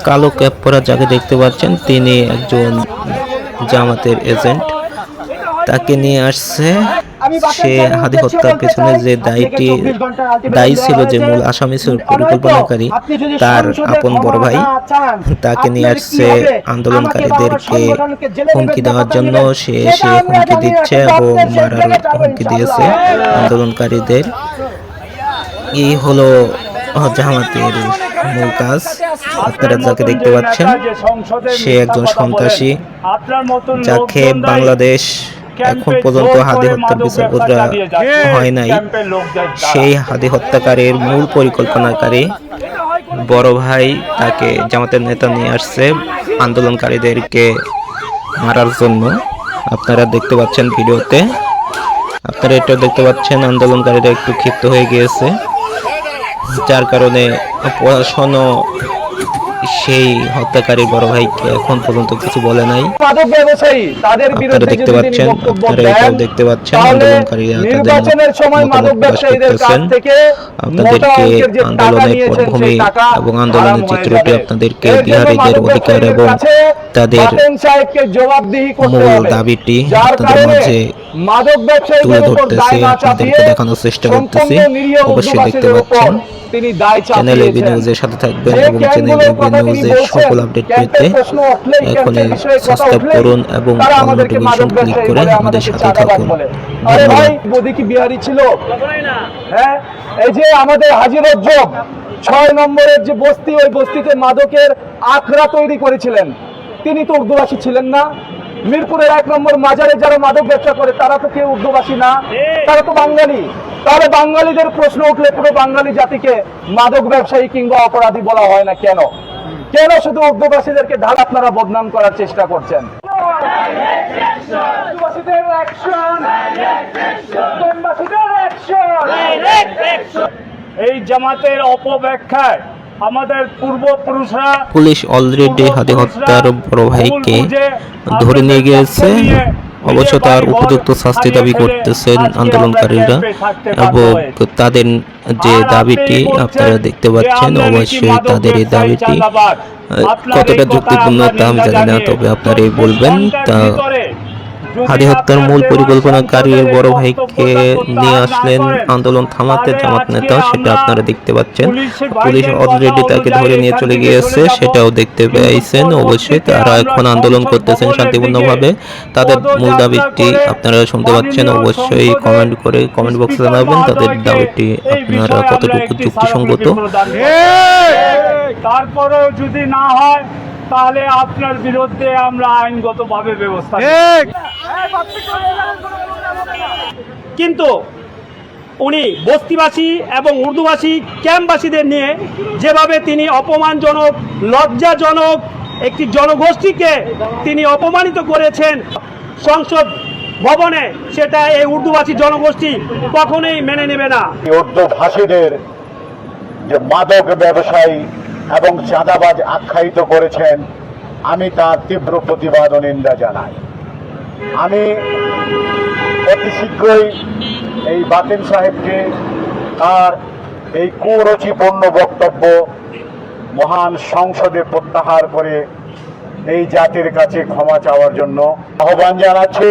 কালো ক্যাপ পরা যাকে দেখতে পাচ্ছেন তিনি একজন জামাতের এজেন্ট। তাকে নিয়ে আসছে। সে হাদি হত্যার পেছনে যে দায়ী ছিল, যে মূল আসামি ছিল, পরিকল্পনাকারী, তার আপন বড় ভাই। তাকে নিয়ে আসছে আন্দোলনকারীদেরকে হুমকি দেওয়ার জন্য। সে হুমকি দিচ্ছে এবং মারার হুমকি দিয়েছে আন্দোলনকারীদের। এই হলো জামাতের মূল কাজ। আপনারা যাকে দেখতে পাচ্ছেন সে একজন সন্ত্রাসী, যাকে বাংলাদেশ এখন পর্যন্ত হাদি হত্যার বিচার করা হয় নাই। সেই হাদি হত্যাকারীর মূল পরিকল্পনাকারী বড় ভাই, তাকে জামাতের নেতা নিয়ে আসছে আন্দোলনকারীদেরকে মারার জন্য। আপনারা দেখতে পাচ্ছেন ভিডিওতে, আপনারা এটাও দেখতে পাচ্ছেন আন্দোলনকারীরা একটু ক্ষিপ্ত হয়ে গিয়েছে, যার কারণে প্রশাসনও সেই হত্যাকারী বড় ভাইকে এখন পর্যন্ত কিছু বলে নাই। আপনারা দেখতে পাচ্ছেন, আপনারা এটাও দেখতে পাচ্ছেন আন্দোলনকারীরা তাদের মতামত প্রকাশ করতেছেন। আপনাদেরকে আন্দোলনের পটভূমি এবং আন্দোলনের চিত্রটি আপনাদেরকে বিহারীদের অধিকার এবং তাদের মূল দাবিটি আপনাদের মাঝে তুলে ধরতেছি, আপনাদেরকে দেখানোর চেষ্টা করতেছি। অবশ্যই দেখতে পাচ্ছেন। চ্যানেল এবি নিউজের সাথে থাকবেন এবং চ্যানেল এবি নিউজের সকল আপডেট পেতে এখনই সাবস্ক্রাইব করুন এবং অল নোটিফিকেশন ক্লিক করে আমাদের সাথে থাকুন। মোদি বিহারি ছিল। হ্যাঁ, এই যে আমাদের হাজিরত জব 6 নম্বরের যে বস্তি, ওই বস্তিতে মাদকের আখড়া তৈরি করেছিলেন। তিনি তো উর্দুভাষী ছিলেন না। মিরপুরের 1 নম্বর মাজারে যারা মাদক ব্যবসা করে তারা তো কেউ উর্দুভাষী না, তারা তো বাঙালি। তাহলে বাঙালিদের প্রশ্ন উঠলে পুরো বাঙালি জাতিকে মাদক ব্যবসায়ী কিংবা অপরাধী বলা হয় না কেন? কেন শুধু উর্দুভাষীদেরকে ঢাল আপনারা বদনাম করার চেষ্টা করছেন? এই জামাতের অপব্যাখ্যায় আমাদের পূর্বপুরুষরা, পুলিশ অলরেডি হাদি হত্যার বড় ভাইকে ধরে নিয়ে গিয়েছে। অবশ্য তার উপযুক্ত শাস্তি দাবি করতেছেন আন্দোলনকারীরা এবং তাদের যে দাবিটি আপনারা দেখতে পাচ্ছেন, অবশ্যই তাদের এই দাবিটি কতটা যুক্তিপূর্ণ তা আমি জানি না, তবে আপনারাই বলবেন। তা হাদি হত্যার মূল পরিকল্পনাকারী বড় ভাইকে নিয়ে আসলেন আন্দোলন থামাতে জামাত নেতা, সেটা আপনারা দেখতে পাচ্ছেন। পুলিশ অলরেডি তাকে ধরে নিয়ে চলে গিয়েছে, সেটাও দেখতে পেয়েছেন। অবশ্যই তারা এখন আন্দোলন করতেছেন শান্তিপূর্ণভাবে। তাদের মূল দাবিটি আপনারা শুনতে পাচ্ছেন। অবশ্যই কমেন্ট বক্সে জানাবেন তাদের দাবিটি আপনারা কতটুকু যুক্তিসঙ্গত। তারপরেও যদি না হয় তাহলে আপনার বিরুদ্ধে আমরা আইনগতভাবে ব্যবস্থা নেব। কিন্তু উনি বস্তিবাসী এবং উর্দুভাষী ক্যাম্পবাসীদের নিয়ে যেভাবে তিনি অপমানজনক, লজ্জাজনক একটি জনগোষ্ঠীকে তিনি অপমানিত করেছেন সংসদ ভবনে, সেটা এই উর্দুভাষী জনগোষ্ঠী কখনোই মেনে নেবে না। উর্দুভাষীদের যে মাদক ব্যবসায়ী এবং চাঁদাবাজ আখ্যায়িত করেছেন, আমি তার তীব্র প্রতিবাদ ও নিন্দা জানাই। আমি অতি শীঘ্রই এই বাতিন সাহেবকে তার এই কুরুচিপূর্ণ বক্তব্য মহান সংসদে প্রত্যাহার করে এই জাতির কাছে ক্ষমা চাওয়ার জন্য আহ্বান জানাচ্ছি।